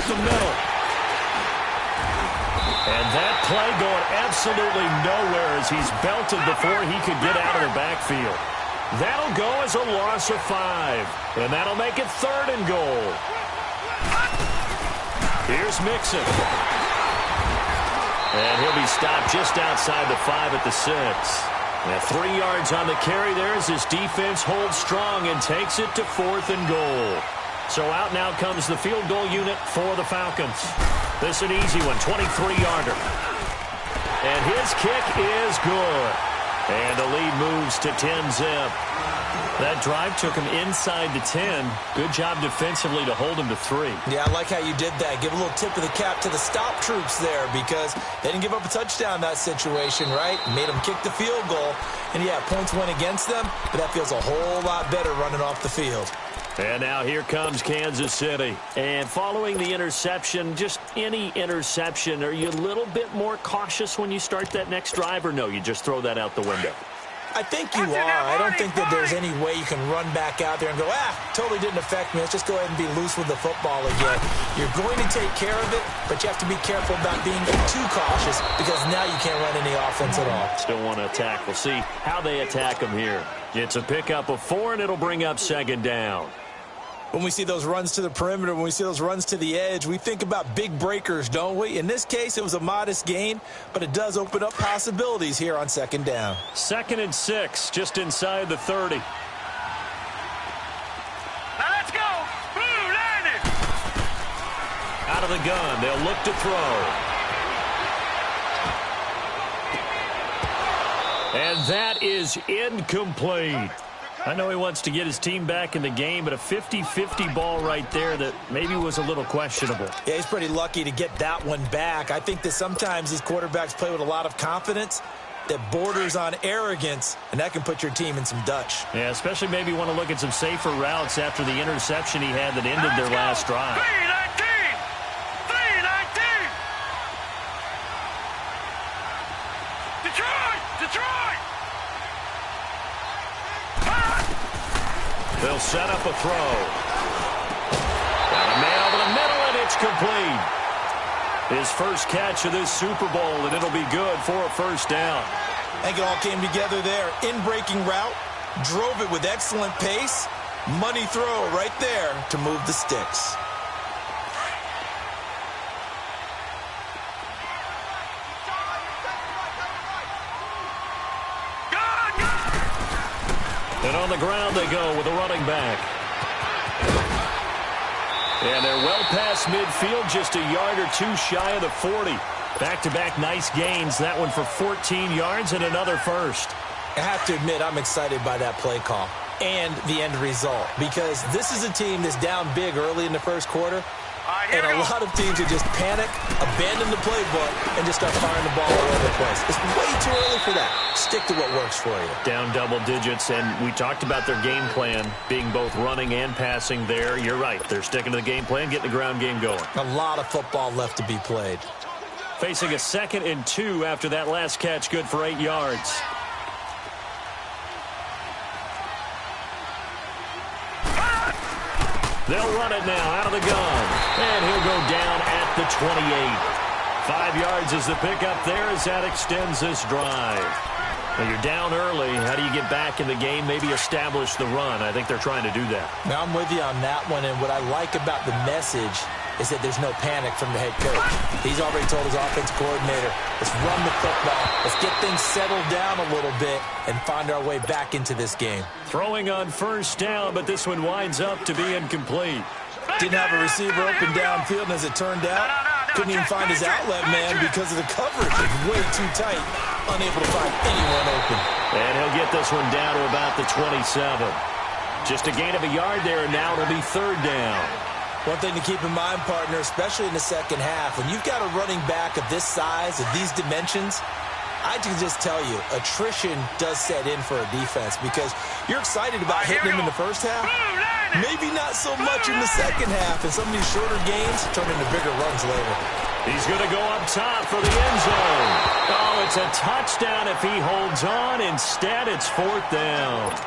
up the middle. And that play going absolutely nowhere as he's belted before he could get out of the backfield. That'll go as a loss of 5. And that'll make it 3rd and goal. Here's Mixon. And he'll be stopped just outside the 5 at the 6. Now 3 yards on the carry there as his defense holds strong and takes it to 4th and goal. So out now comes the field goal unit for the Falcons. This an easy one, 23-yarder. And his kick is good. And the lead moves to 10-zip. That drive took him inside the 10. Good job defensively to hold him to 3. Yeah, I like how you did that. Give a little tip of the cap to the stop troops there because they didn't give up a touchdown in that situation, right? Made them kick the field goal. And, yeah, points went against them, but that feels a whole lot better running off the field. And now here comes Kansas City. And following the interception, just any interception, are you a little bit more cautious when you start that next drive, or no, you just throw that out the window? I think you are. I don't think that there's any way you can run back out there and go, totally didn't affect me. Let's just go ahead and be loose with the football again. You're going to take care of it, but you have to be careful about being too cautious because now you can't run any offense at all. Still want to attack. We'll see how they attack them here. It's a pickup of 4, and it'll bring up 2nd down. When we see those runs to the perimeter, when we see those runs to the edge, we think about big breakers, don't we? In this case, it was a modest gain, but it does open up possibilities here on 2nd down. 2nd and 6, just inside the 30. Now let's go. Blue line it. Out of the gun, they'll look to throw. And that is incomplete. I know he wants to get his team back in the game, but a 50-50 ball right there that maybe was a little questionable. Yeah, he's pretty lucky to get that one back. I think that sometimes these quarterbacks play with a lot of confidence that borders on arrogance, and that can put your team in some Dutch. Yeah, especially maybe want to look at some safer routes after the interception he had that ended their last drive. 3-19! 3-19! Detroit! They'll set up a throw. Got a man over the middle, and it's complete. His first catch of this Super Bowl, and it'll be good for a 1st down. I think it all came together there. In-breaking route, drove it with excellent pace. Money throw right there to move the sticks. And on the ground they go with a running back. And they're well past midfield, just a yard or 2 shy of the 40. Back-to-back nice gains. That one for 14 yards and another 1st. I have to admit, I'm excited by that play call and the end result because this is a team that's down big early in the 1st quarter. And a lot of teams would just panic, abandon the playbook, and just start firing the ball all over the place. It's way too early for that. Stick to what works for you. Down double digits, and we talked about their game plan being both running and passing there. You're right. They're sticking to the game plan, getting the ground game going. A lot of football left to be played. Facing a 2nd and 2 after that last catch, good for 8 yards. They'll run it now out of the gun. And he'll go down at the 28. 5 yards is the pickup there as that extends this drive. Now you're down early. How do you get back in the game? Maybe establish the run. I think they're trying to do that. Now I'm with you on that one. And what I like about the message is that there's no panic from the head coach. He's already told his offensive coordinator, let's run the football. Let's get things settled down a little bit and find our way back into this game. Throwing on 1st down, but this one winds up to be incomplete. Didn't have a receiver open downfield, and as it turned out, couldn't even find his outlet man because of the coverage. It's way too tight, unable to find anyone open. And he'll get this one down to about the 27. Just a gain of a yard there, and now it'll be 3rd down. One thing to keep in mind, partner, especially in the 2nd half, when you've got a running back of this size, of these dimensions, I can just tell you, attrition does set in for a defense because you're excited about hitting him in the 1st half. Maybe not so much in the 2nd half, and some of these shorter games turn into bigger runs later. He's going to go up top for the end zone. Oh, it's a touchdown if he holds on. Instead, it's 4th down.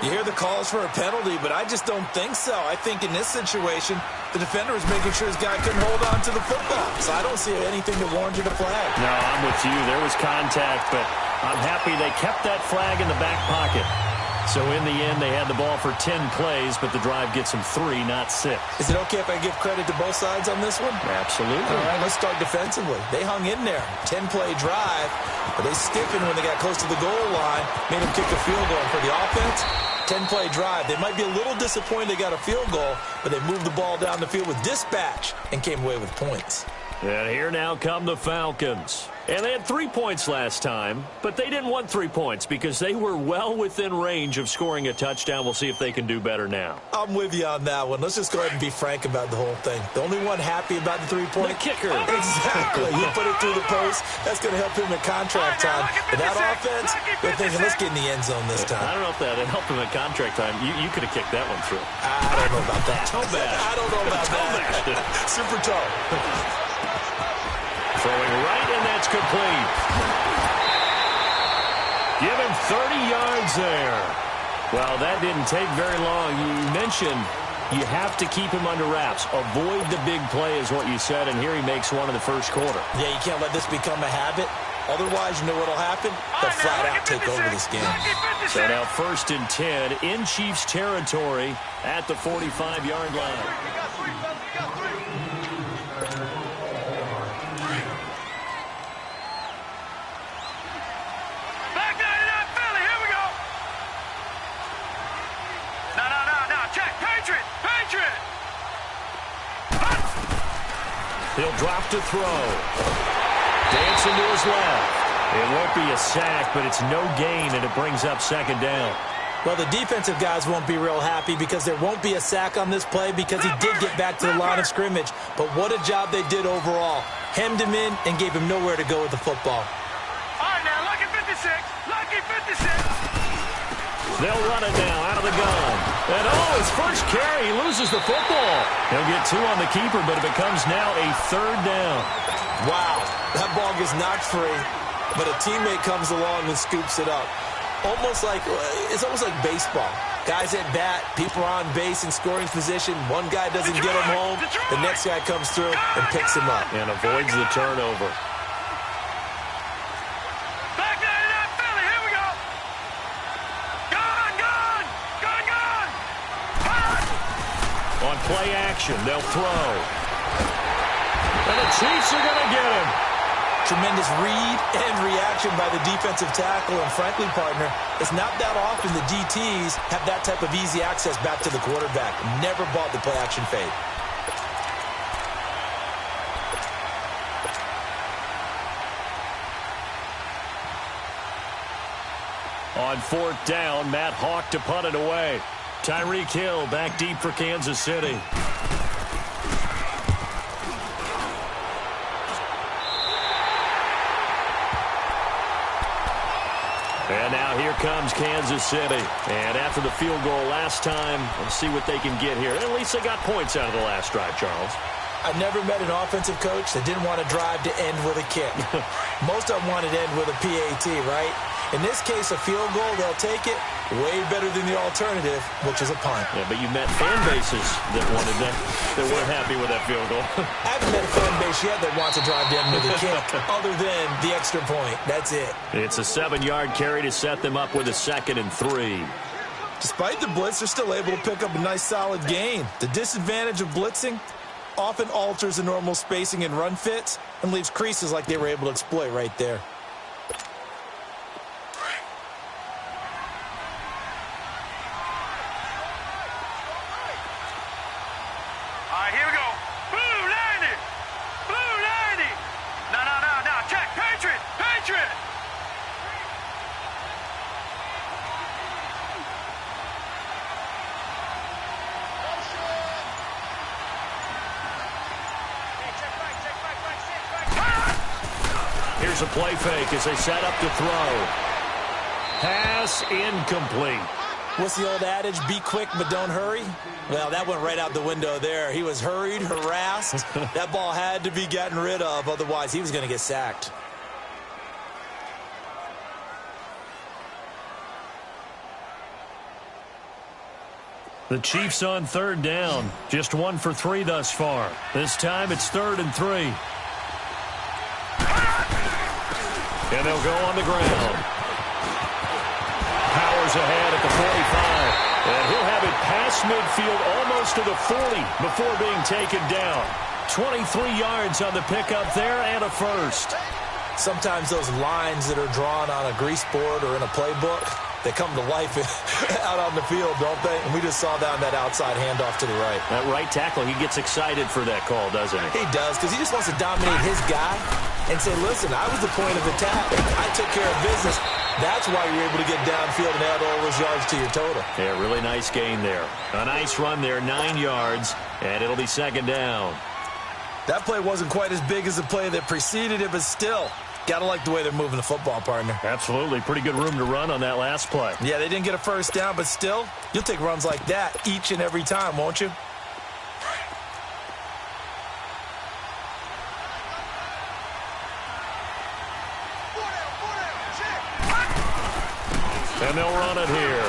You hear the calls for a penalty, but I just don't think so. I think in this situation, the defender was making sure his guy couldn't hold on to the football. So I don't see anything that warranted a flag. No, I'm with you. There was contact, but I'm happy they kept that flag in the back pocket. So in the end, they had the ball for 10 plays, but the drive gets them 3, not 6. Is it okay if I give credit to both sides on this one? Absolutely. All right, let's start defensively. They hung in there. 10-play drive, but they stiffened when they got close to the goal line, made them kick a field goal. And for the offense, 10-play drive. They might be a little disappointed they got a field goal, but they moved the ball down the field with dispatch and came away with points. And here now come the Falcons. And they had 3 points last time, but they didn't want 3 points because they were well within range of scoring a touchdown. We'll see if they can do better now. I'm with you on that one. Let's just go ahead and be frank about the whole thing. The only one happy about the 3-point? The kicker. Exactly. He put it through the post. That's going to help him in contract time. But that offense, they're thinking, let's get in the end zone this time. I don't know if that helped him in contract time. You could have kicked that one through. I don't know about that. Toe bash. I don't know about that. Super toe. Throwing right, and that's complete. Give him 30 yards there. Well, that didn't take very long. You mentioned you have to keep him under wraps. Avoid the big play is what you said, and here he makes one in the first quarter. Yeah, you can't let this become a habit. Otherwise, you know what will happen? They'll flat out take over this game. So now 1st and 10 in Chiefs territory at the 45-yard line. He'll drop to throw. Dancing to his left. It won't be a sack, but it's no gain, and it brings up 2nd down. Well, the defensive guys won't be real happy because there won't be a sack on this play because he did get back to the line of scrimmage. But what a job they did overall. Hemmed him in and gave him nowhere to go with the football. All right, now, lucky 56. Lucky 56. They'll run it now out of the gun. And, his first carry, he loses the football. He'll get 2 on the keeper, but it becomes now a 3rd down. Wow, that ball gets knocked free, but a teammate comes along and scoops it up. It's almost like baseball. Guys at bat, people are on base in scoring position. One guy doesn't get him home. The next guy comes through and picks him up. And avoids the turnover. On play action, they'll throw. And the Chiefs are going to get him. Tremendous read and reaction by the defensive tackle. And frankly, partner, it's not that often the DTs have that type of easy access back to the quarterback. Never bought the play action fade. On 4th down, Matt Hawk to punt it away. Tyreek Hill back deep for Kansas City. And now here comes Kansas City. And after the field goal last time, let's see what they can get here. At least they got points out of the last drive, Charles. I've never met an offensive coach that didn't want to drive to end with a kick. Most of them wanted to end with a PAT, right? In this case, a field goal, they'll take it. Way better than the alternative, which is a punt. Yeah, but you met fan bases that wanted that weren't happy with that field goal. I haven't met a fan base yet that wants to drive down with a kick, other than the extra point. That's it. It's a 7-yard carry to set them up with a 2nd and 3. Despite the blitz, they're still able to pick up a nice, solid gain. The disadvantage of blitzing often alters the normal spacing and run fits and leaves creases like they were able to exploit right there. Here's a play fake as they set up to throw. Pass incomplete. What's the old adage? Be quick, but don't hurry? Well, that went right out the window there. He was hurried, harassed. That ball had to be gotten rid of. Otherwise, he was going to get sacked. The Chiefs on third down. Just 1 for 3 thus far. This time it's 3rd and 3. And they'll go on the ground. Powers ahead at the 45. And he'll have it past midfield almost to the 40 before being taken down. 23 yards on the pickup there and a first. Sometimes those lines that are drawn on a grease board or in a playbook, they come to life out on the field, don't they? And we just saw that on that outside handoff to the right. That right tackle, he gets excited for that call, doesn't he? He does, because he just wants to dominate his guy and say, listen, I was the point of attack. I took care of business. That's why you're able to get downfield and add all those yards to your total. Yeah, really nice gain there. A nice run there, 9 yards, and it'll be 2nd down. That play wasn't quite as big as the play that preceded it, but still, got to like the way they're moving the football, partner. Absolutely. Pretty good room to run on that last play. Yeah, they didn't get a first down, but still, you'll take runs like that each and every time, won't you? And they'll run it here.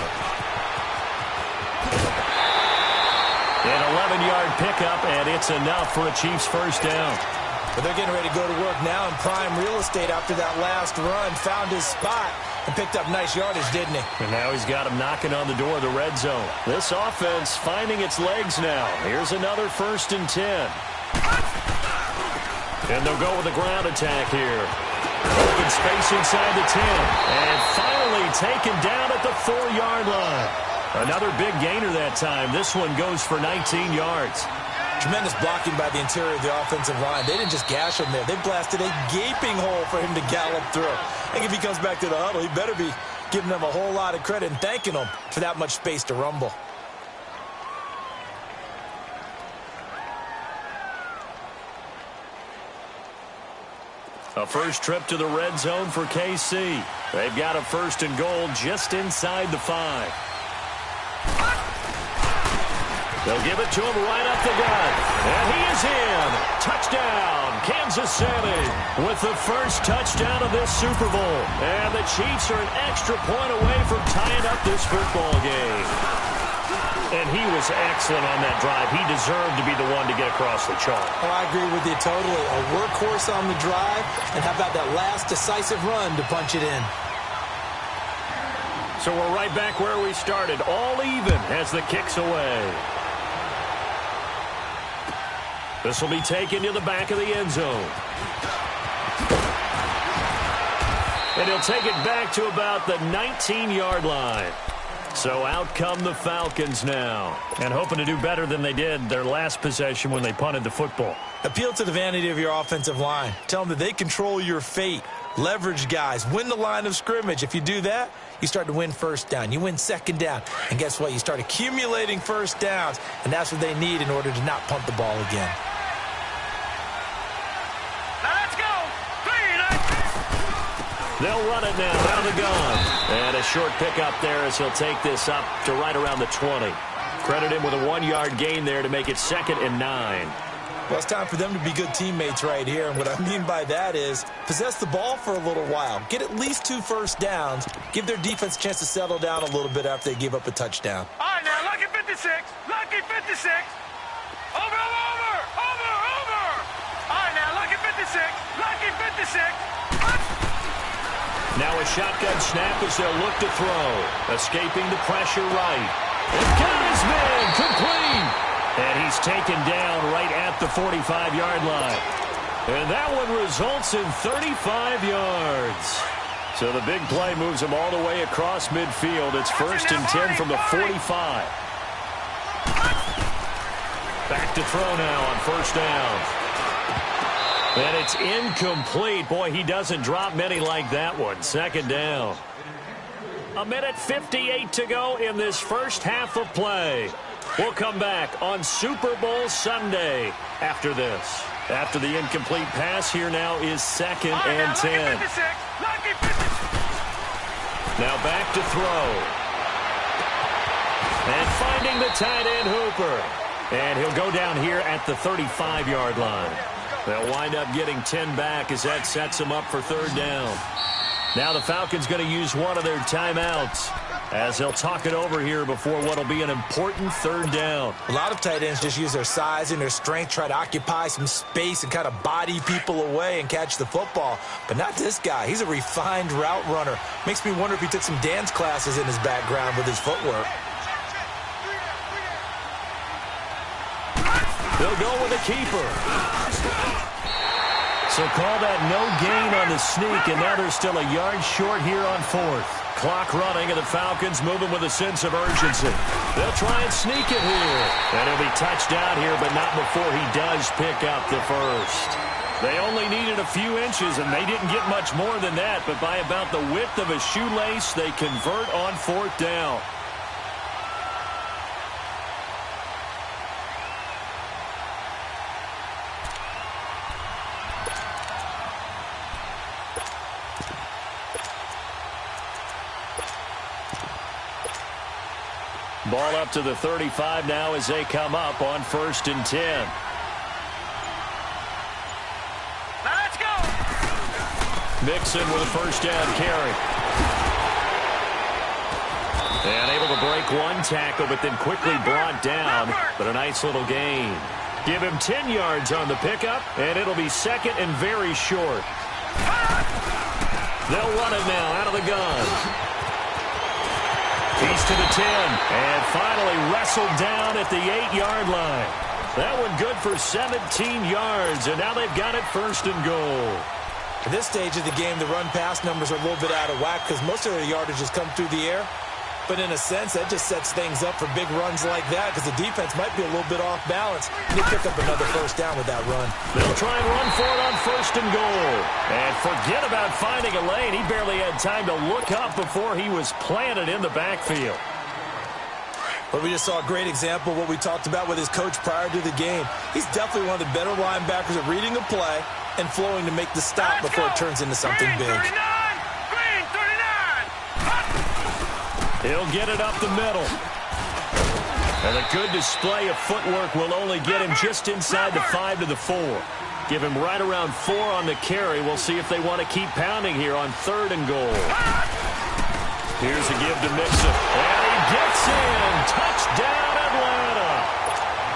An 11-yard pickup, and it's enough for a Chiefs first down. But they're getting ready to go to work now in prime real estate after that last run. Found his spot and picked up nice yardage, didn't he? And now he's got him knocking on the door of the red zone. This offense finding its legs now. Here's another 1st and 10. And they'll go with a ground attack here. Open space inside the 10. And finally taken down at the 4-yard line. Another big gainer that time. This one goes for 19 yards. Tremendous blocking by the interior of the offensive line. They didn't just gash him there. They blasted a gaping hole for him to gallop through. I think if he comes back to the huddle, he better be giving them a whole lot of credit and thanking them for that much space to rumble. A first trip to the red zone for KC. They've got a 1st and goal just inside the 5. They'll give it to him right up the gut. And he is in. Touchdown, Kansas City, with the first touchdown of this Super Bowl. And the Chiefs are an extra point away from tying up this football game. And he was excellent on that drive. He deserved to be the one to get across the chalk. Oh, I agree with you totally. A workhorse on the drive, and how about that last decisive run to punch it in? So we're right back where we started, all even as the kick's away. This will be taken to the back of the end zone. And he'll take it back to about the 19-yard line. So out come the Falcons now, and hoping to do better than they did their last possession when they punted the football. Appeal to the vanity of your offensive line. Tell them that they control your fate. Leverage guys. Win the line of scrimmage. If you do that, you start to win first down. You win 2nd down. And guess what? You start accumulating first downs, and that's what they need in order to not punt the ball again. They'll run it now out of the gun. And a short pickup there as he'll take this up to right around the 20. Credit him with a 1-yard gain there to make it 2nd and 9. Well, it's time for them to be good teammates right here. And what I mean by that is possess the ball for a little while. Get at least 2 first downs. Give their defense a chance to settle down a little bit after they give up a touchdown. All right, now, lucky 56. Lucky 56. Over, over, over. Over, over. All right, now, lucky 56. Lucky 56. Now a shotgun snap as they'll look to throw. Escaping the pressure right. And got his man complete. And he's taken down right at the 45-yard line. And that one results in 35 yards. So the big play moves him all the way across midfield. It's 1st and 10 from the 45. Back to throw now on 1st down. And it's incomplete. Boy, he doesn't drop many like that one. 2nd down. 1:58 to go in this first half of play. We'll come back on Super Bowl Sunday after this. After the incomplete pass, here now is 2nd and 10. Now back to throw. And finding the tight end Hooper. And he'll go down here at the 35-yard line. They'll wind up getting 10 back as that sets them up for 3rd down. Now the Falcons going to use one of their timeouts. as they'll talk it over here before what will be an important third down. A lot of tight ends just use their size and their strength, try to occupy some space and kind of body people away and catch the football. But not this guy. He's a refined route runner. Makes me wonder if he took some dance classes in his background with his footwork. They'll go with a keeper. So call that no gain on the sneak, and now they're still a yard short here on fourth. Clock running, and the Falcons moving with a sense of urgency. They'll try and sneak it here. And he'll be touched down here, but not before he does pick up the first. They only needed a few inches, and they didn't get much more than that, but by about the width of a shoelace, they convert on fourth down. Ball up to the 35 now as they come up on 1st and 10. Now let's go. Mixon with a first down carry. And able to break one tackle, but then quickly brought down. But a nice little gain. Give him 10 yards on the pickup, and it'll be second and very short. They'll run it now out of the gun. He's to the 10, and finally wrestled down at the 8-yard line. That one good for 17 yards, and now they've got it 1st and goal. At this stage of the game, the run-pass numbers are a little bit out of whack because most of their yardage has come through the air. But in a sense, that just sets things up for big runs like that because the defense might be a little bit off balance. And they pick up another first down with that run. They'll try and run for it on 1st and goal. And forget about finding a lane. He barely had time to look up before he was planted in the backfield. But we just saw a great example of what we talked about with his coach prior to the game. He's definitely one of the better linebackers at reading a play and flowing to make the stop before it turns into something big. Green 39. He'll get it up the middle. And a good display of footwork will only get him just inside the 5 to the 4. Give him right around 4 on the carry. We'll see if they want to keep pounding here on 3rd and goal. Here's a give to Mixon. And he gets in. Touchdown, Atlanta.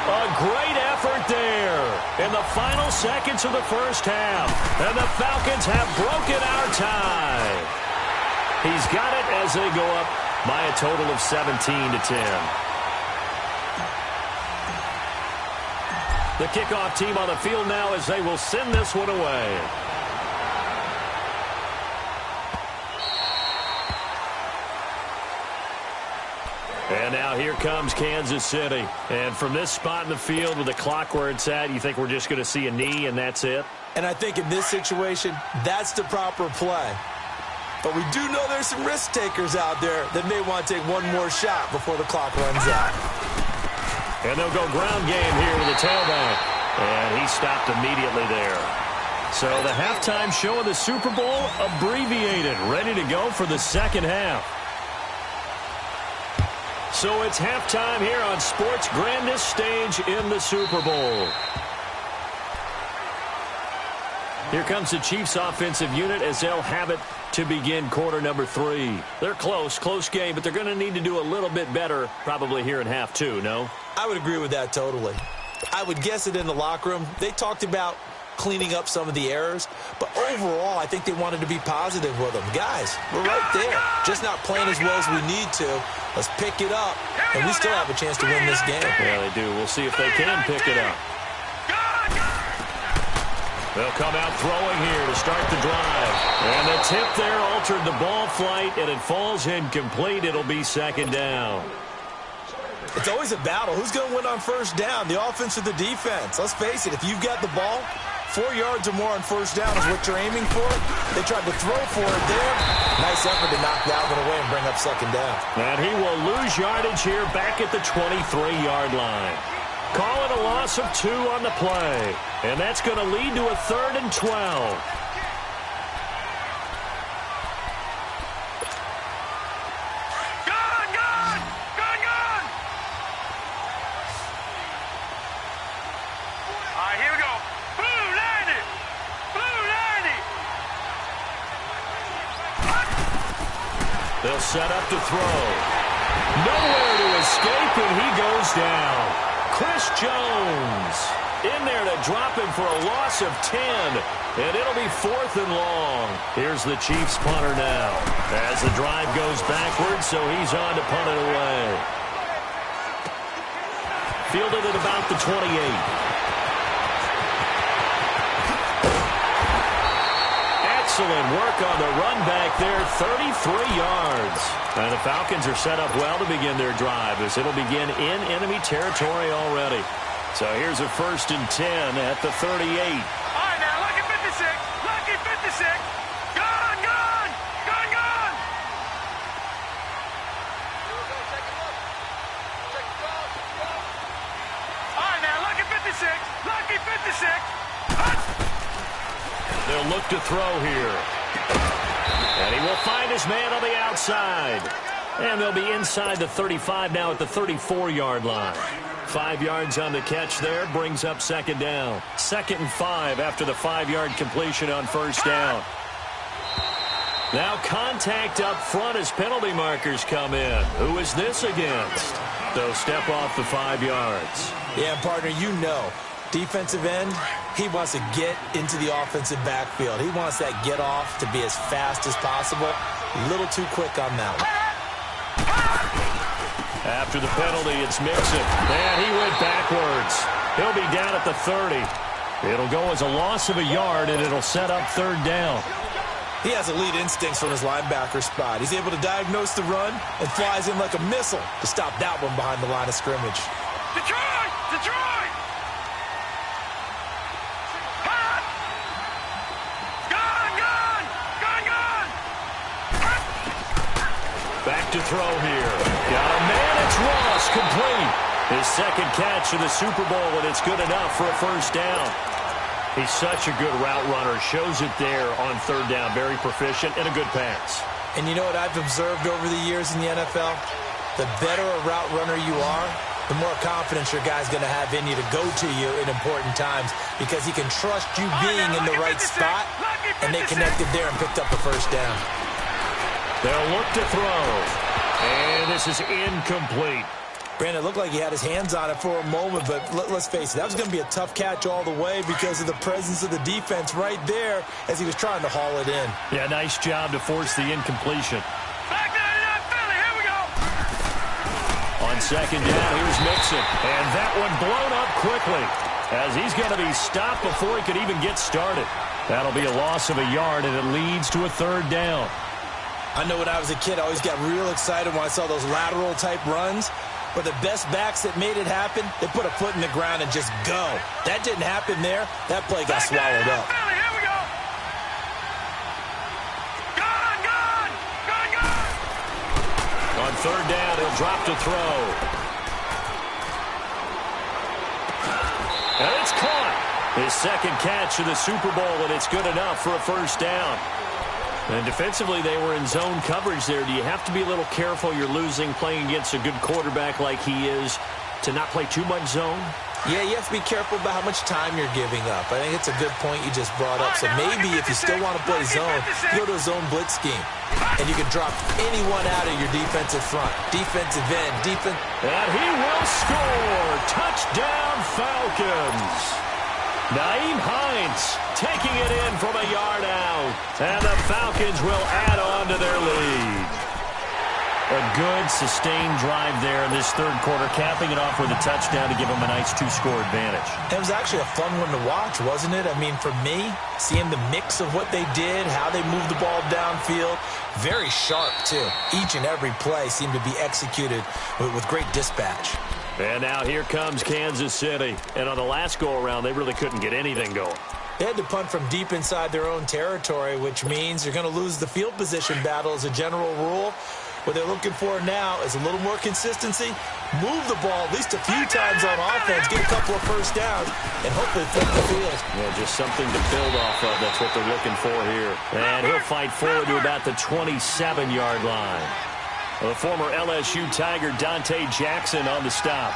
A great effort there in the final seconds of the first half. And the Falcons have broken our tie. He's got it as they go up by a total of 17 to 10. The kickoff team on the field now as they will send this one away. And now here comes Kansas City. And from this spot in the field with the clock where it's at, you think we're just going to see a knee and that's it? And I think in this situation, that's the proper play. But we do know there's some risk takers out there that may want to take one more shot before the clock runs out. And they'll go ground game here with the tailback. And he stopped immediately there. So the halftime show of the Super Bowl abbreviated, ready to go for the second half. So it's halftime here on sports' grandest stage in the Super Bowl. Here comes the Chiefs offensive unit as they'll have it to begin quarter number 3. They're close game, but they're going to need to do a little bit better probably here in half 2, no? I would agree with that totally. I would guess it in the locker room. They talked about cleaning up some of the errors, but overall I think they wanted to be positive with them. Guys, we're right there. Just not playing as well as we need to. Let's pick it up, and we still have a chance to win this game. Yeah, they do. We'll see if they can pick it up. They'll come out throwing here to start the drive. And the tip there altered the ball flight, and it falls incomplete. It'll be second down. It's always a battle. Who's going to win on first down, the offense or the defense? Let's face it, if you've got the ball, 4 yards or more on first down is what you're aiming for. They tried to throw for it there. Nice effort to knock that one away and bring up second down. And he will lose yardage here back at the 23-yard line. Call it a loss of 2 on the play. And that's going to lead to a 3rd and 12. They'll set up to throw. Nowhere to escape, and he goes down. Chris Jones in there to drop him for a loss of 10. And it'll be 4th and long. Here's the Chiefs punter now. As the drive goes backwards, so he's on to punt it away. Fielded at about the 28. Excellent work on the run back there, 33 yards. And the Falcons are set up well to begin their drive as it'll begin in enemy territory already. So here's a 1st and 10 at the 38. All right, now, lucky 56. Lucky 56. Gone, gone. Gone, gone. All right, now, lucky 56. Lucky 56. They'll look to throw here. And he will find his man on the outside. And they'll be inside the 35 now at the 34-yard line. 5 yards on the catch there, brings up 2nd down. 2nd and 5 after the 5-yard completion on 1st down. Now contact up front as penalty markers come in. Who is this against? They'll step off the 5 yards. Yeah, partner, you know. Defensive end, he wants to get into the offensive backfield. He wants that get off to be as fast as possible. A little too quick on that one. After the penalty, it's Mixon. And he went backwards. He'll be down at the 30. It'll go as a loss of a yard, and it'll set up 3rd down. He has elite instincts from his linebacker spot. He's able to diagnose the run and flies in like a missile to stop that one behind the line of scrimmage. Detroit! Detroit! Hot! Gone, gone! Gone, gone! Back to throw here. Got a man, it's Ross, complete. His 2nd catch of the Super Bowl, and it's good enough for a 1st down. He's such a good route runner. Shows it there on 3rd down. Very proficient and a good pass. And you know what I've observed over the years in the NFL? The better a route runner you are, the more confidence your guy's going to have in you to go to you in important times because he can trust you being in the right spot, and they connected there and picked up a 1st down. They'll look to throw. And this is incomplete. Brandon, it looked like he had his hands on it for a moment, but let's face it, that was going to be a tough catch all the way because of the presence of the defense right there as he was trying to haul it in. Yeah, nice job to force the incompletion. Back to the Philly, here we go! On 2nd down, here's Mixon. And that one blown up quickly as he's going to be stopped before he could even get started. That'll be a loss of a yard, and it leads to a 3rd down. I know when I was a kid, I always got real excited when I saw those lateral-type runs. But the best backs that made it happen, they put a foot in the ground and just go. That didn't happen there. That play got swallowed up. Here we go. Gone, gone, gone, gone. On 3rd down, he'll drop to throw. And it's caught. His 2nd catch of the Super Bowl, and it's good enough for a 1st down. And defensively, they were in zone coverage there. Do you have to be a little careful? You're losing playing against a good quarterback like he is to not play too much zone? Yeah, you have to be careful about how much time you're giving up. I think it's a good point you just brought up. So maybe if you still want to play zone, you go to a zone blitz scheme. And you can drop anyone out of your defensive front. Defensive end, defense. And he will score. Touchdown, Falcons. Nyheim Hines taking it in from a yard out. And the Falcons will add on to their lead. A good, sustained drive there in this 3rd quarter, capping it off with a touchdown to give them a nice 2-score advantage. It was actually a fun one to watch, wasn't it? I mean, for me, seeing the mix of what they did, how they moved the ball downfield, very sharp, too. Each and every play seemed to be executed with great dispatch. And now here comes Kansas City. And on the last go-around, they really couldn't get anything going. They had to punt from deep inside their own territory, which means you're going to lose the field position battle as a general rule. What they're looking for now is a little more consistency, move the ball at least a few times on offense, get a couple of 1st downs, and hopefully flip the field. Yeah, just something to build off of. That's what they're looking for here. And he'll fight forward to about the 27-yard line. The former LSU Tiger Dante Jackson on the stop.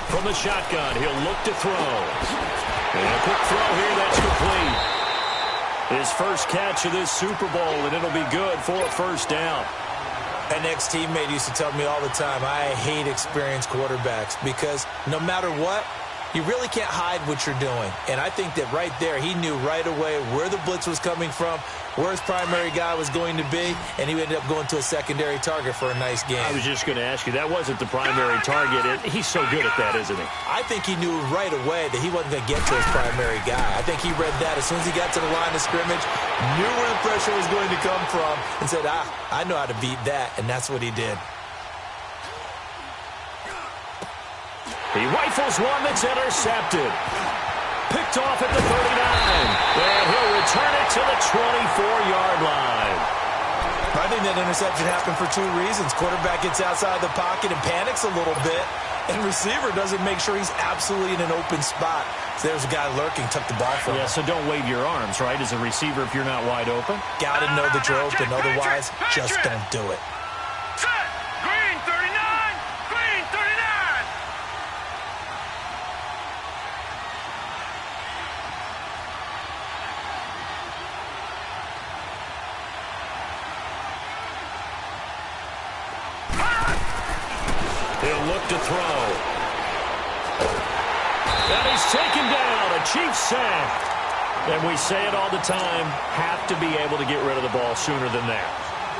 From the shotgun, he'll look to throw. And a quick throw here, that's complete. His first catch of this Super Bowl, and it'll be good for a first down. An ex-teammate used to tell me all the time, I hate experienced quarterbacks because no matter what, you really can't hide what you're doing. And I think that right there, he knew right away where the blitz was coming from, where his primary guy was going to be, and he ended up going to a secondary target for a nice game. I was just going to ask you, that wasn't the primary target. He's so good at that, isn't he? I think he knew right away that he wasn't going to get to his primary guy. I think he read that as soon as he got to the line of scrimmage, knew where the pressure was going to come from, and said, I know how to beat that, and that's what he did. He rifles one that's intercepted. Picked off at the 39. And he'll return it to the 24-yard line. I think that interception happened for two reasons. Quarterback gets outside the pocket and panics a little bit. And receiver doesn't make sure he's absolutely in an open spot. So there's a guy lurking, took the ball from him. Yeah, so don't wave your arms, right, as a receiver if you're not wide open. Got to know that you're open. Otherwise, just don't do it. Set. Green 39. Green 39. He'll look to throw. And he's taken down. A Chiefs sack. And we say it all the time, have to be able to get rid of the ball sooner than that.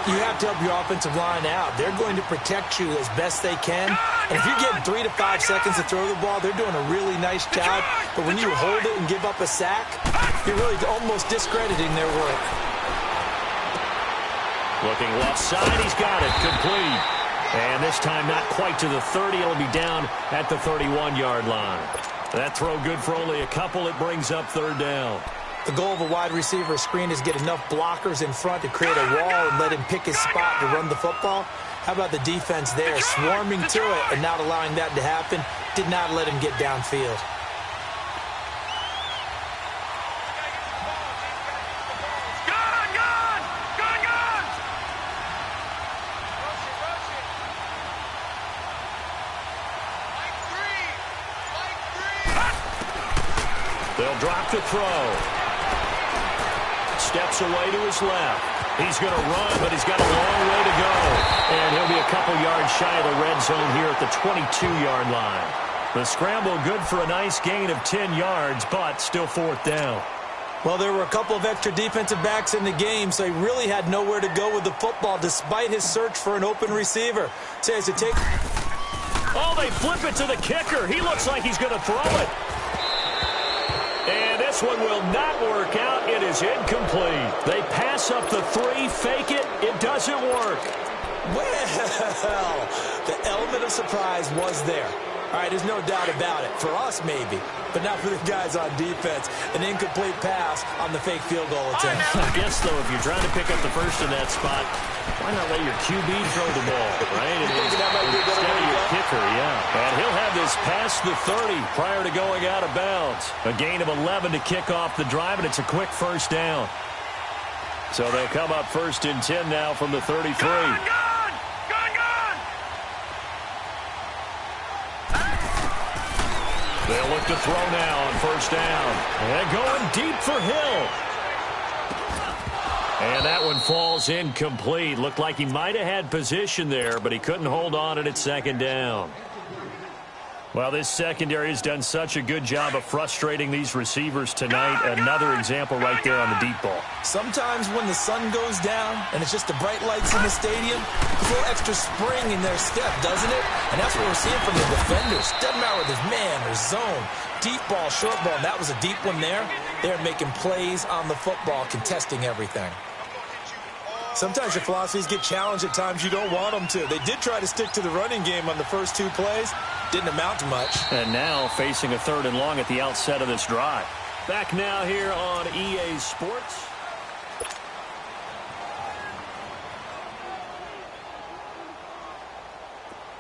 You have to help your offensive line out. They're going to protect you as best they can. And if you're getting 3 to 5 seconds to throw the ball, they're doing a really nice job. But when you hold it and give up a sack, you're really almost discrediting their work. Looking left side, he's got it. Complete. And this time not quite to the 30. It'll be down at the 31-yard line. That throw good for only a couple. It brings up third down. The goal of a wide receiver screen is get enough blockers in front to create a wall and let him pick his spot to run the football. How about the defense there, swarming to it and not allowing that to happen? Did not let him get downfield. They'll drop the throw. Steps away to his left. He's going to run, but he's got a long way to go. And he'll be a couple yards shy of the red zone here at the 22-yard line. The scramble good for a nice gain of 10 yards, but still fourth down. Well, there were a couple of extra defensive backs in the game, so he really had nowhere to go with the football despite his search for an open receiver. Says to take. Oh, they flip it to the kicker. He looks like he's going to throw it. And this one will not work out. It is incomplete. They pass up the 3, fake it. It doesn't work. Well, the element of surprise was there. All right, there's no doubt about it. For us, maybe, but not for the guys on defense. An incomplete pass on the fake field goal attempt. I guess, though, if you're trying to pick up the first in that spot, why not let your QB throw the ball, right? That might be a better instead way of to your go. kicker, yeah. And he'll have this past the 30 prior to going out of bounds. A gain of 11 to kick off the drive, and it's a quick first down. So they'll come up first and 10 now from the 33. They'll look to throw now on first down. And going deep for Hill. And that one falls incomplete. Looked like he might have had position there, but he couldn't hold on at second down. Well, this secondary has done such a good job of frustrating these receivers tonight. Another example right there on the deep ball. Sometimes when the sun goes down and it's just the bright lights in the stadium, there's a little extra spring in their step, doesn't it? And that's what we're seeing from the defenders. Doesn't matter whether it's man or zone. Deep ball, short ball, and that was a deep one there. They're making plays on the football, contesting everything. Sometimes your philosophies get challenged at times you don't want them to. They did try to stick to the running game on the first 2 plays. Didn't amount to much. And now facing a 3rd and long at the outset of this drive. Back now here on EA Sports.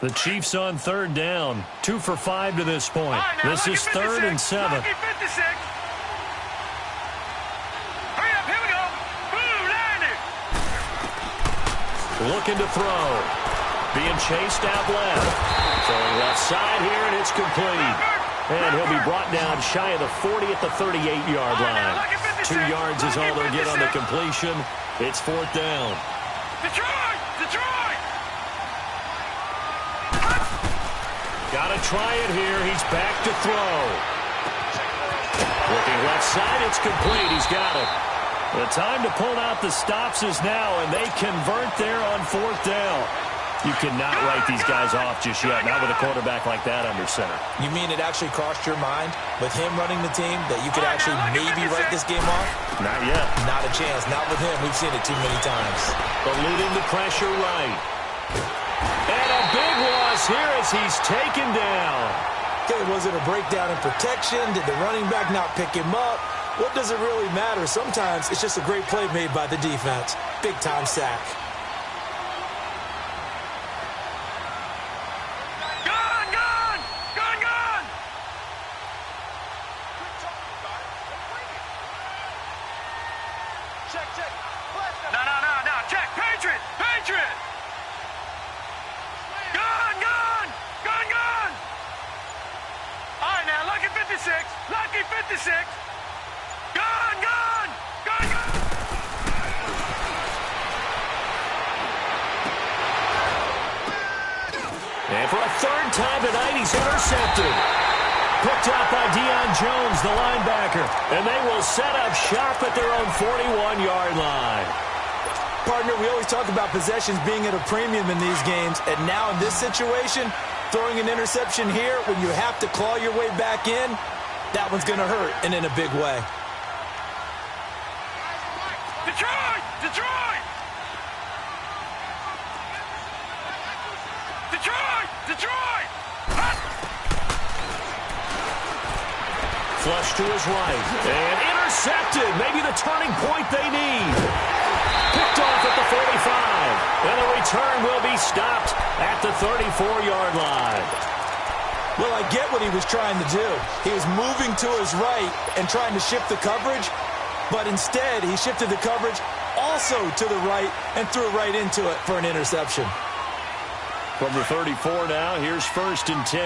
The Chiefs on 3rd down. 2 for 5 to this point. Right, now, this is 3rd and 7. Lucky 56. Hurry up, here we go. Boom, landed. Looking to throw. Being chased out left. Throwing left side here, and it's complete. And he'll be brought down shy of the 40 at the 38-yard line. 2 yards is all they'll get on the completion. It's 4th down. Detroit! Detroit! Got to try it here. He's back to throw. Looking left side, it's complete. He's got it. The time to pull out the stops is now, and they convert there on 4th down. You cannot write these guys off just yet, not with a quarterback like that under center. You mean it actually crossed your mind with him running the team that you could actually maybe write this game off? Not yet. Not a chance. Not with him. We've seen it too many times. Eluding the pressure right. And a big loss here as he's taken down. Okay, was it a breakdown in protection? Did the running back not pick him up? What does it really matter? Sometimes it's just a great play made by the defense. Big-time sack. Lucky 56. Gone, gone, gone, gone. And for a 3rd time tonight, he's intercepted. Picked out by Deion Jones, the linebacker. And they will set up shop at their own 41-yard line. Partner, we always talk about possessions being at a premium in these games. And now in this situation, throwing an interception here when you have to claw your way back in, that one's going to hurt, and in a big way. Detroit! Detroit! Detroit! Detroit! Flush to his right. And intercepted. Maybe the turning point they need. Picked off at the 45. And the return will be stopped at the 34-yard line. Well, I get what he was trying to do. He was moving to his right and trying to shift the coverage, but instead he shifted the coverage also to the right and threw right into it for an interception. From the 34 now, here's 1st and 10.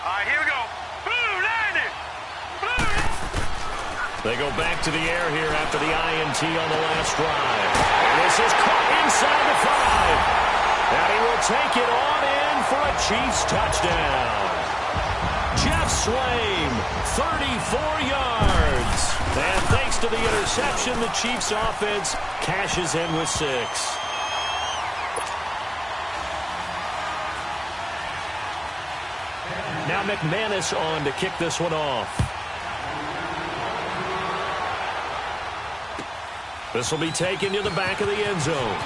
All right, here we go. Blue landed. Blue. They go back to the air here after the INT on the last drive. This is caught inside the 5. And he will take it on in for a Chiefs touchdown. Jeff Swaim, 34 yards. And thanks to the interception, the Chiefs offense cashes in with 6. Now McManus on to kick this one off. This will be taken to the back of the end zone.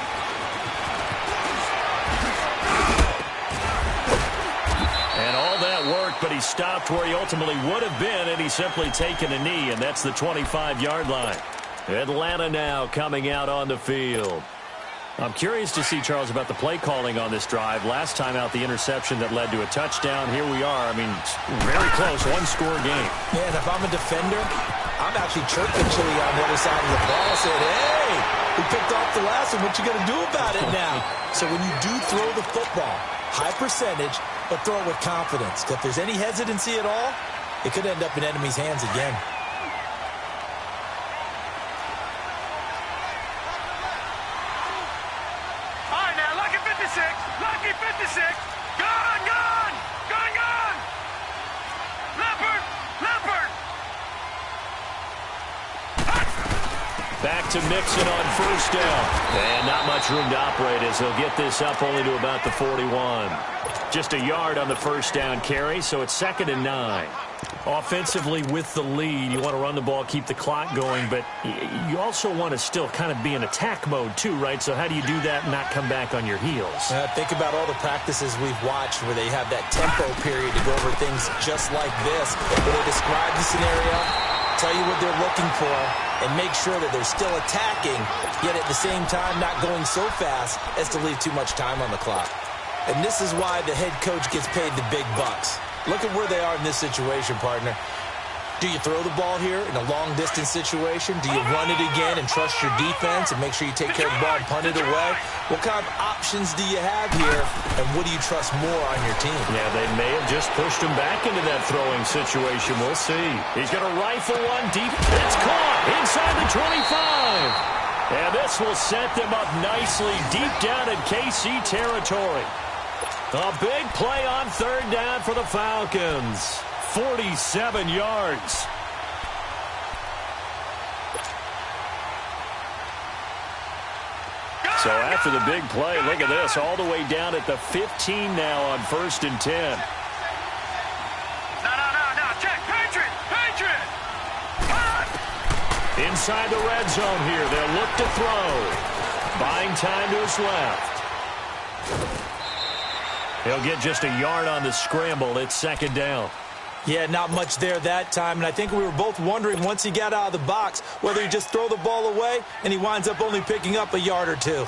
And all that work, but he stopped where he ultimately would have been, and he's simply taken a knee, and that's the 25-yard line. Atlanta now coming out on the field. I'm curious to see, Charles, about the play calling on this drive. Last time out, the interception that led to a touchdown. Here we are. I mean, very close, one-score game. Yeah, and if I'm a defender, I'm actually chirping Chili on the other side of the ball, saying, hey, we picked off the last one. What you going to do about it now? So when you do throw the football, high percentage, but throw it with confidence. If there's any hesitancy at all, it could end up in enemy's hands again. All right, now, lucky 56. Lucky 56. Gone, gone, gone, gone. Leopard, leopard. Back to Mixon on 1st down. And not much room to operate as he'll get this up only to about the 41. Just a yard on the 1st down carry, so it's 2nd and 9. Offensively with the lead, you want to run the ball, keep the clock going, but you also want to still kind of be in attack mode too, right? So how do you do that and not come back on your heels? Think about all the practices we've watched where they have that tempo period to go over things just like this, where they describe the scenario, tell you what they're looking for, and make sure that they're still attacking, yet at the same time not going so fast as to leave too much time on the clock. And this is why the head coach gets paid the big bucks. Look at where they are in this situation, partner. Do you throw the ball here in a long-distance situation? Do you run it again and trust your defense and make sure you take care of the ball and punt it away? What kind of options do you have here, and what do you trust more on your team? Yeah, they may have just pushed him back into that throwing situation. We'll see. He's going to rifle one deep. It's caught inside the 25. And this will set them up nicely deep down in KC territory. A big play on third down for the Falcons. 47 yards. So after the big play, look at this, all the way down at the 15 now on 1st and 10. No, check, Patriot! Inside the red zone here, they'll look to throw. Buying time to his left. He'll get just a yard on the scramble. It's 2nd down. Yeah, not much there that time, and I think we were both wondering once he got out of the box whether he just throw the ball away and he winds up only picking up a yard or two.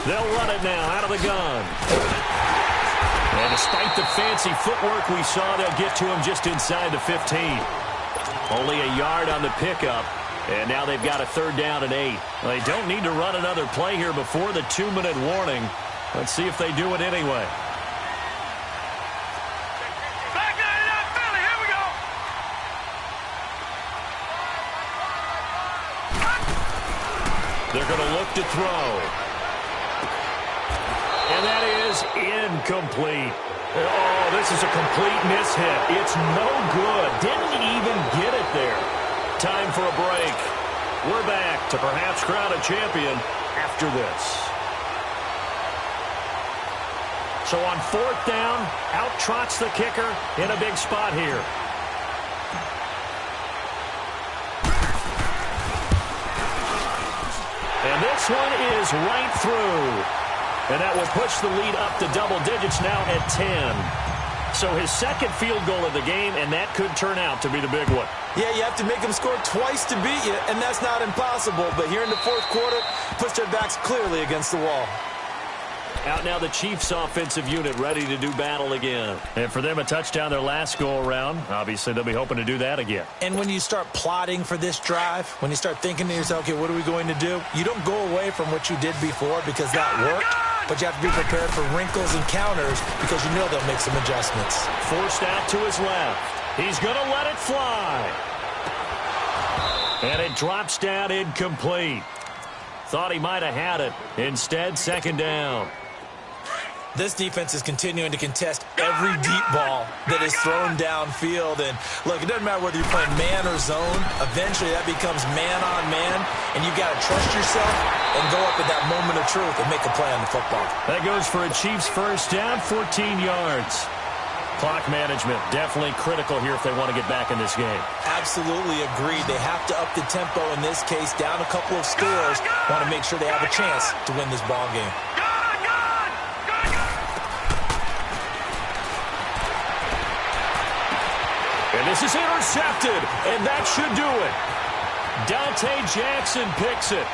They'll run it now out of the gun. And despite the fancy footwork we saw, they'll get to him just inside the 15. Only a yard on the pickup. And now they've got a 3rd down and 8. Well, they don't need to run another play here before the 2-minute warning. Let's see if they do it anyway. Back it up, Philly. Here we go. They're going to look to throw. And that is incomplete. Oh, this is a complete mishit. It's no good. Didn't even get it there. Time for a break. We're back to perhaps crown a champion after this. So on 4th down, out trots the kicker in a big spot here. And this one is right through. And that will push the lead up to double digits now at 10. So his 2nd field goal of the game, and that could turn out to be the big one. Yeah, you have to make them score twice to beat you, and that's not impossible. But here in the 4th quarter, push their backs clearly against the wall. Out now the Chiefs offensive unit ready to do battle again. And for them, a touchdown their last go-around. Obviously, they'll be hoping to do that again. And when you start plotting for this drive, when you start thinking to yourself, okay, what are we going to do? You don't go away from what you did before because that worked. But you have to be prepared for wrinkles and counters because you know they'll make some adjustments. Forced out to his left. He's going to let it fly. And it drops down incomplete. Thought he might have had it. Instead, 2nd down. This defense is continuing to contest every deep ball that is thrown downfield. And, look, it doesn't matter whether you're playing man or zone. Eventually, that becomes man-on-man, and you've got to trust yourself and go up at that moment of truth and make a play on the football. That goes for a Chiefs 1st down, 14 yards. Clock management definitely critical here if they want to get back in this game. Absolutely agreed. They have to up the tempo in this case, down a couple of scores. Want to make sure they have a chance to win this ball game. And this is intercepted, and that should do it. Dante Jackson picks it.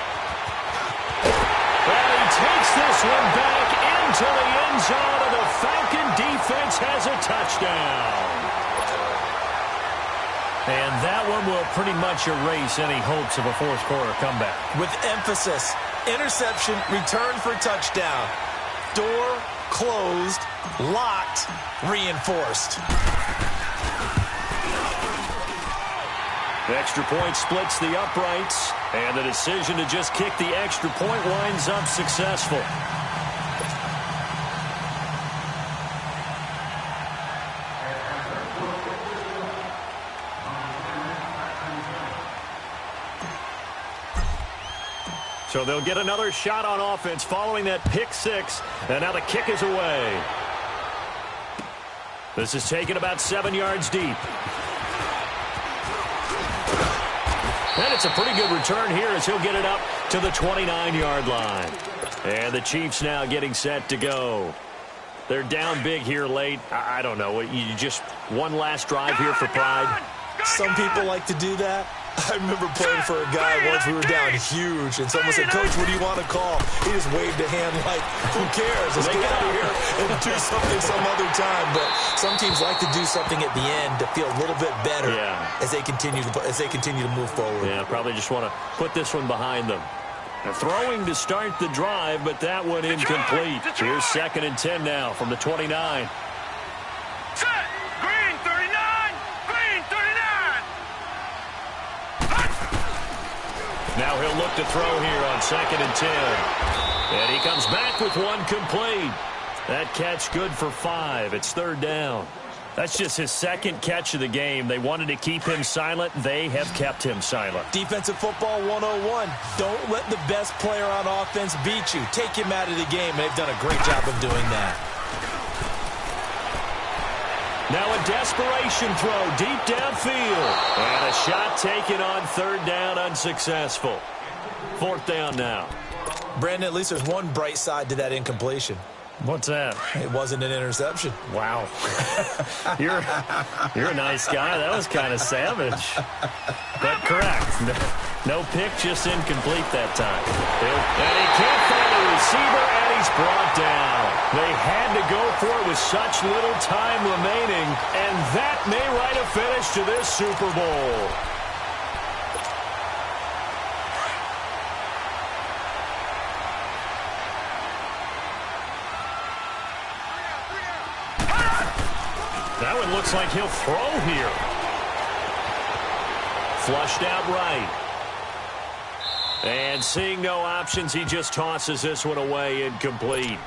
And he takes this one back into the end zone, and the Falcon defense has a touchdown. And that one will pretty much erase any hopes of a 4th quarter comeback. With emphasis, interception, return for touchdown. Door closed, locked, reinforced. The extra point splits the uprights, and the decision to just kick the extra point winds up successful. So they'll get another shot on offense following that pick 6, and now the kick is away. This is taken about 7 yards deep. And it's a pretty good return here as he'll get it up to the 29-yard line. And the Chiefs now getting set to go. They're down big here late. I don't know. You just one last drive here for pride. Some people like to do that. I remember playing for a guy once. We were down huge, and someone said, "Coach, what do you want to call?" He just waved a hand like, "Who cares? Let's get out of here and do something some other time." But some teams like to do something at the end to feel a little bit better as they continue to move forward. Yeah, probably just want to put this one behind them. They're throwing to start the drive, but that one incomplete. Here's 2nd and 10 now from the 29. Set. Green 39. Green 39. Now he'll look to throw here on 2nd and 10. And he comes back with one complete. That catch good for 5. It's 3rd down. That's just his 2nd catch of the game. They wanted to keep him silent. They have kept him silent. Defensive football 101. Don't let the best player on offense beat you. Take him out of the game, and they've done a great job of doing that. Now a desperation throw deep downfield. And a shot taken on 3rd down, unsuccessful. 4th down now. Brandon, at least there's one bright side to that incompletion. What's that? It wasn't an interception. Wow. You're a nice guy. That was kind of savage. But correct. No pick, just incomplete that time. And he can't find a receiver, and he's brought down. They had to go for it with such little time remaining, and that may write a finish to this Super Bowl. That one looks like he'll throw here. Flushed out right. And seeing no options, he just tosses this one away, incomplete.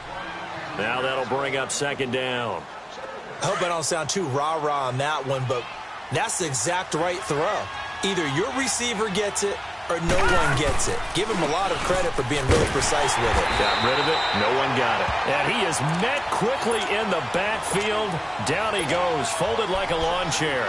Now that'll bring up 2nd down. I hope I don't sound too rah-rah on that one, but that's the exact right throw. Either your receiver gets it or no one gets it. Give him a lot of credit for being really precise with it. Got rid of it. No one got it. And he is met quickly in the backfield. Down he goes, folded like a lawn chair.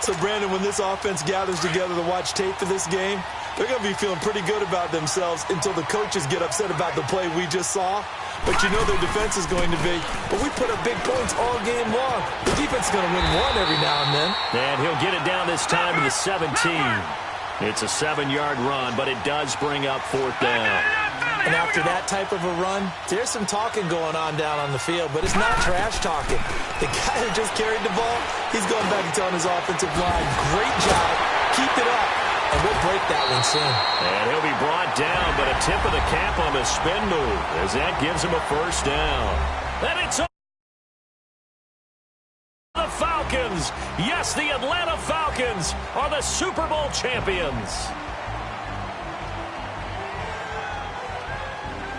So, Brandon, when this offense gathers together to watch tape for this game, they're going to be feeling pretty good about themselves until the coaches get upset about the play we just saw. But you know their defense is going to be, but we put up big points all game long. The defense is going to win one every now and then. And he'll get it down this time to the 17. It's a 7-yard run, but it does bring up 4th down. And after that type of a run, there's some talking going on down on the field, but it's not trash talking. The guy who just carried the ball, he's going back and telling his offensive line, great job, keep it up, and we'll break that one soon. And he'll be brought down, but a tip of the cap on the spin move as that gives him a 1st down. And it's the Falcons. Yes, the Atlanta Falcons are the Super Bowl champions.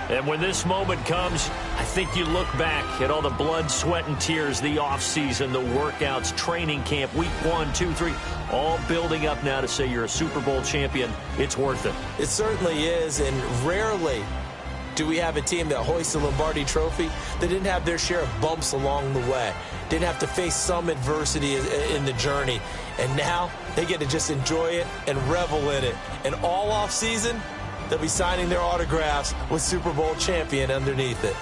And when this moment comes, I think you look back at all the blood, sweat, and tears, the offseason, the workouts, training camp, week 1, 2, 3, all building up now to say you're a Super Bowl champion. It's worth it. It certainly is, and rarely do we have a team that hoists the Lombardi Trophy that didn't have their share of bumps along the way, didn't have to face some adversity in the journey, and now they get to just enjoy it and revel in it. And all offseason, they'll be signing their autographs with Super Bowl champion underneath it.